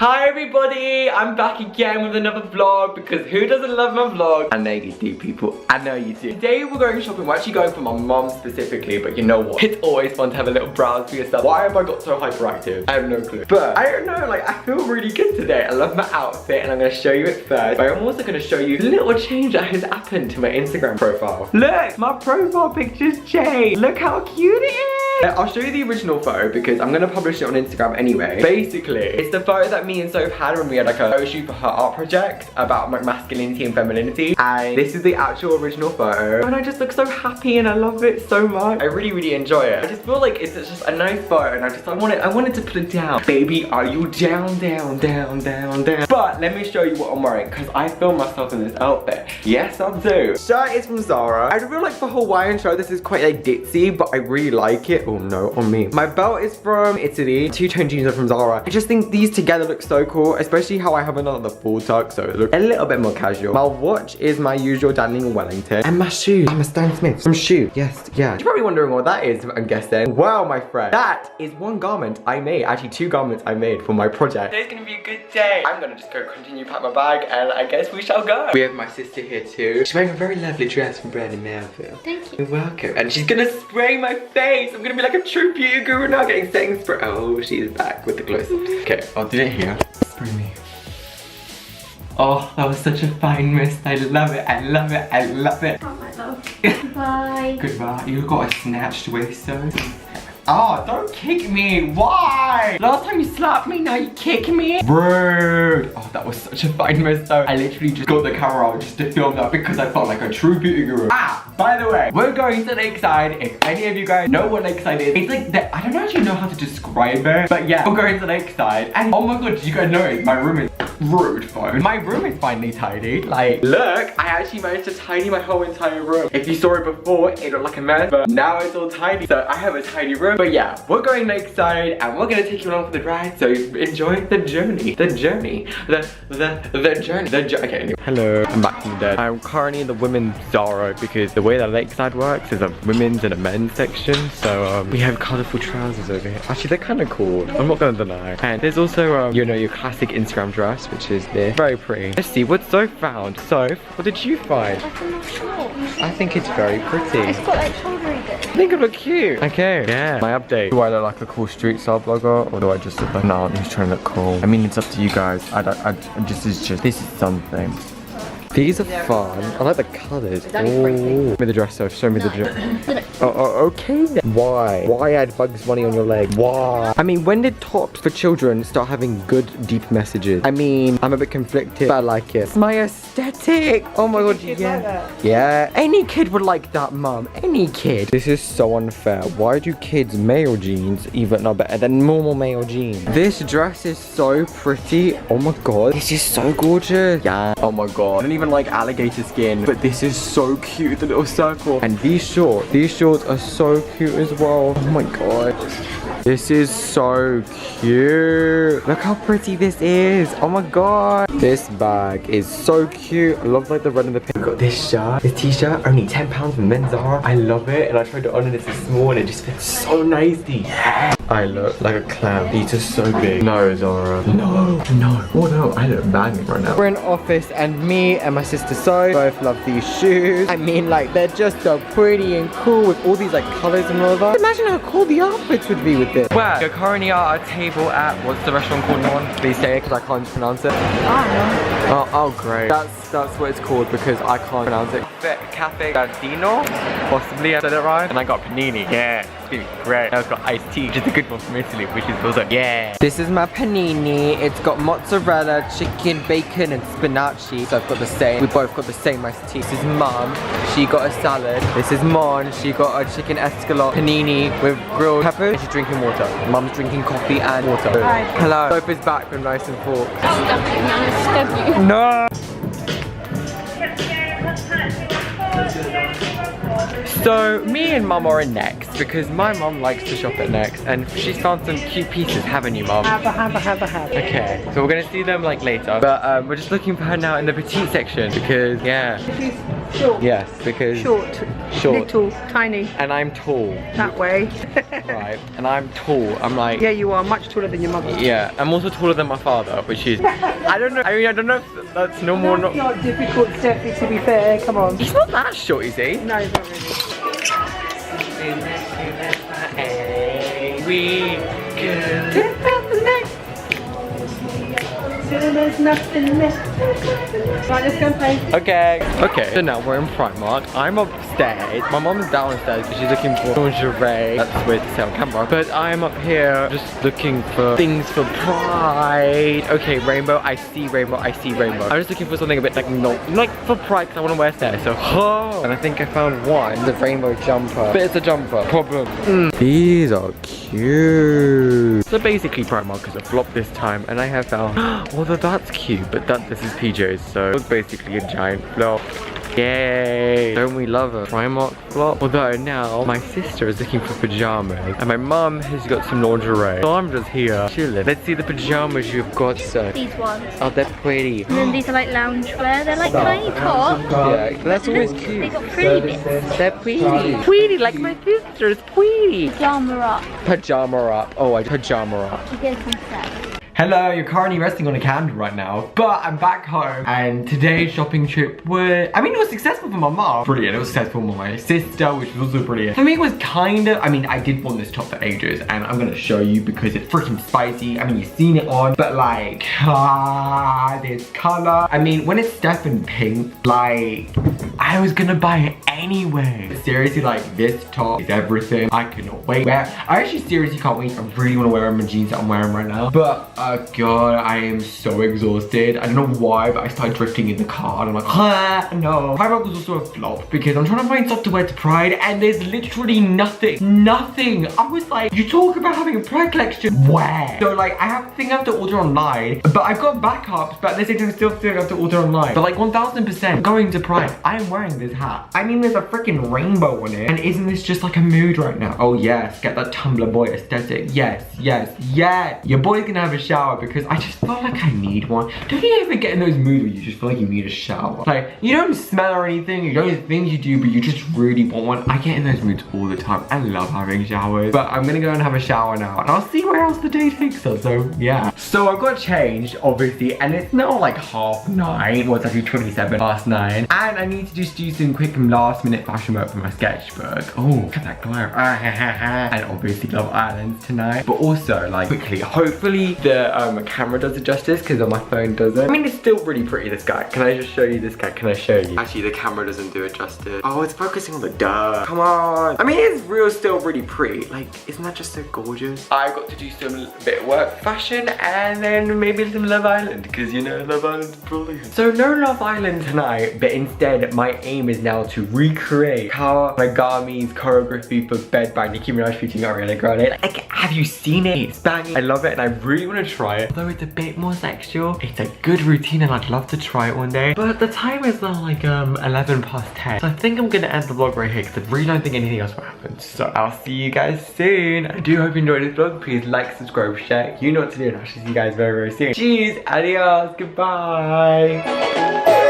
Hi everybody, I'm back again with another vlog because who doesn't love my vlog? I know you do, people. I know you do. Today we're going shopping. We're actually going for my mom specifically, but you know what? It's always fun to have a little browse for yourself. Why have I got so hyperactive? I have no clue. But I don't know, like I feel really good today. I love my outfit and I'm gonna show you it first. But I'm also gonna show you the little change that has happened to my Instagram profile. Look, my profile picture's changed. Look how cute it is. I'll show you the original photo because I'm gonna publish it on Instagram anyway. Basically, it's the photo that me and Soph had when we had like a photo shoot for her art project about like masculinity and femininity. And this is the actual original photo. And I just look so happy and I love it so much. I really enjoy it. I just feel like it's just a nice photo and I wanted to put it down. Baby, are you down? But let me show you what I'm wearing because I filmed myself in this outfit. Yes, I do. Shirt is from Zara. I feel like for Hawaiian shirt, this is quite like ditzy, but I really like it. Oh no, on me. My belt is from Italy. Two-tone jeans are from Zara. I just think these together look so cool, especially how I have another full tuck, so it looks a little bit more casual. My watch is my usual Daniel Wellington. And my shoes, I'm a Stan Smith. Some shoe. Yes, yeah. You're probably wondering what that is, I'm guessing. Wow, my friend. That is one garment I made. Actually, two garments I made for my project. Today's gonna be a good day. I'm gonna just go continue pack my bag and I guess we shall go. We have my sister here too. She's wearing a very lovely dress from Brandy Melville. Thank you. You're welcome. And she's gonna spray my face. I'm gonna be like a true beauty guru now, getting setting spray. Oh, she's back with the close-ups. Okay, I'll do it here. Spray me. Oh, that was such a fine mist. I love it. I love it. I love it. Oh, my love. Goodbye. Goodbye. You got a snatched waist though. Oh, don't kick me. Why? Last time you slapped me, now you kick me. Rude. Oh, that was such a fine mist though. I literally just got the camera out just to film that because I felt like a true beauty guru. Ah, by the way, we're going to Lakeside. If any of you guys know what Lakeside is, it's like that. I don't actually know how to describe it, but yeah, we're going to Lakeside. And oh my god, did you guys notice my room is rude phone? My room is finally tidy. Like, look, I actually managed to tidy my whole entire room. If you saw it before, it looked like a mess, but now it's all tidy. So I have a tidy room. But yeah, we're going Lakeside and we're gonna take you along for the ride. So enjoy the journey. The journey. Okay, anyway. Hello, I'm back from the dead. I'm currently in the women's Zara because the way that Lakeside works is a women's and a men's section. So we have colourful trousers over here. Actually, they're kind of cool. I'm not gonna deny. And there's also you know, your classic Instagram dress, which is this. Very pretty. Let's see what Soph found. Soph, what did you find? I think it's very pretty. It's got like shouldery bits. I think it look cute. Okay, yeah. My update. Do I look like a cool street style blogger or do I just look like, no, I'm just trying to look cool? I mean, it's up to you guys. This is something. These are fun. I like the colours. Show me the dress, Soph. Show me the dress. Oh, okay then. Why add Bugs Bunny on your leg? Why? I mean, when did tops for children start having good, deep messages? I mean, I'm a bit conflicted, but I like it. It's my aesthetic. Oh my god, yeah. Yeah, any kid would like that, mum. Any kid. This is so unfair. Why do kids' male jeans even not better than normal male jeans? This dress is so pretty. Oh my god. This is so gorgeous. Yeah. Oh my god. I don't even like alligator skin, but this is so cute, the little circle. And these shorts are so cute as well. Oh my god, this is so cute. Look how pretty this is. Oh my god, this bag is so cute. I love like the red and the pink. I got this shirt, this t-shirt, only £10 from Men's Zara. I love it, and I tried it on and it's small and it just fits so nicely. Yeah. I look like a clown. These are so big. No, Zara. No. Oh no, I look banging right now. We're in office and me and my sister Soph both love these shoes. I mean, like, they're just so pretty and cool with all these like colors and all that. Imagine how cool the outfits would be with this. Well, we're currently at our table at, what's the restaurant called, Mon? Please say it because I can't pronounce it. Oh, great. That's what it's called because I can't pronounce it. Cafe Gardino, possibly I said it right. And I got panini. Yeah, it's gonna be great. I've got iced tea, which is a good one from Italy, which is also, yeah. This is my panini. It's got mozzarella, chicken, bacon, and spinaci. So I've got the same. We both got the same iced tea. This is Mum. She got a salad. This is Mon. She got a chicken escalope panini with grilled peppers. And she's drinking water. Mum's drinking coffee and water. Hi. Hello. Soph is back with nice and fork. Stab you. No. So me and Mum are in next Next because my mum likes to shop at Next and she's found some cute pieces, haven't you, Mum? Have. Okay, so we're gonna see them like later, but we're just looking for her now in the petite section because yeah. She's short. Yes, because Short. Little. Tiny. and I'm tall. That way. Right, and I'm tall. I'm like Yeah, you are much taller than your mother. yeah, I'm also taller than my father, which is I don't know. I mean, I don't know if that's normal or That's not. not difficult, Steffi, to be fair. Come on. He's not that short, is he? No, it's not really. We could. There's nothing left. Right, let's go and play. Okay, so now we're in Primark. I'm upstairs. My mom's downstairs because she's looking for lingerie. That's weird to say on camera. But I'm up here just looking for things for Pride. Okay, rainbow. I see rainbow. I see rainbow. I'm just looking for something a bit like like for Pride because I want to wear there. So, and I think I found one. The rainbow jumper. But it's a jumper. Problem. These are cute. So basically Primark is a flop this time and I have found although that's cute, but this is PJ's, so it's basically a giant flop. Yay! Don't we love a Primark flop? Although now my sister is looking for pajamas and my mum has got some lingerie. So I'm just here chilling. Let's see the pajamas you've got, sir. These ones. Oh, they're pretty. And then these are like loungewear. They're like tiny tops. Yeah, that's always They cute. got pretty bits. They're pretty. Tweety, like my sister's Tweety. Pajama up. Pajama up. Oh, I pajama up. You get some set. Hello, you're currently resting on a candle right now, but I'm back home and today's shopping trip was, I mean, it was successful for my mom. Brilliant, it was successful for my sister, which was also brilliant. For me, it was kind of, I mean, I did want this top for ages and I'm gonna show you because it's freaking spicy. I mean, you've seen it on, but like, this color. I mean, when it's Steph in pink, like, I was gonna buy it anyway. Seriously, like, this top is everything. I cannot wait. I actually seriously can't wait. I really wanna wear my jeans that I'm wearing right now, but God, I am so exhausted. I don't know why, but I started drifting in the car and I'm like, no. Primark was also a flop because I'm trying to find stuff to wear to Pride and there's literally nothing. Nothing. I was like, you talk about having a Pride collection. Where? So like, I have to order online, but I've got backups, but at the same time, I still think I have to order online. But like 1000% going to Pride, I am wearing this hat. I mean, there's a freaking rainbow on it. And isn't this just like a mood right now? Oh yes, get that Tumblr boy aesthetic. Yes, yes, yes. Your boy's gonna have a shower because I just feel like I need one. Don't you ever get in those moods where you just feel like you need a shower? Like, you don't smell or anything, you don't think you do, but you just really want one. I get in those moods all the time. I love having showers. But I'm gonna go and have a shower now and I'll see where else the day takes us, so yeah. So I got changed, obviously, and it's now like 9:30. Well, it's actually 9:27. And I need to just do some quick last minute fashion work for my sketchbook. Oh, look at that glare. And obviously Love Island tonight. But also, like, quickly, hopefully the camera does it justice because on my phone doesn't. I mean, it's still really pretty, this guy. Can I just show you this guy? Can I show you? Actually, the camera doesn't do it justice. Oh, it's focusing on the duck. Come on. I mean, it's still really pretty. Like, isn't that just so gorgeous? I got to do some bit of work fashion and then maybe some Love Island because, you know, Love Island is brilliant. So no Love Island tonight, but instead my aim is now to recreate Kawa Megami's choreography for Bed by Nicki Minaj featuring Ariana Grande. Like, have you seen it? It's banging. I love it and I really want to try it. Although it's a bit more sexual, it's a good routine and I'd love to try it one day. But the time is now like 11:10. So I think I'm gonna end the vlog right here because I really don't think anything else will happen. So I'll see you guys soon. I do hope you enjoyed this vlog. Please like, subscribe, share. You know what to do and I'll see you guys very, very soon. Cheers, adios, goodbye.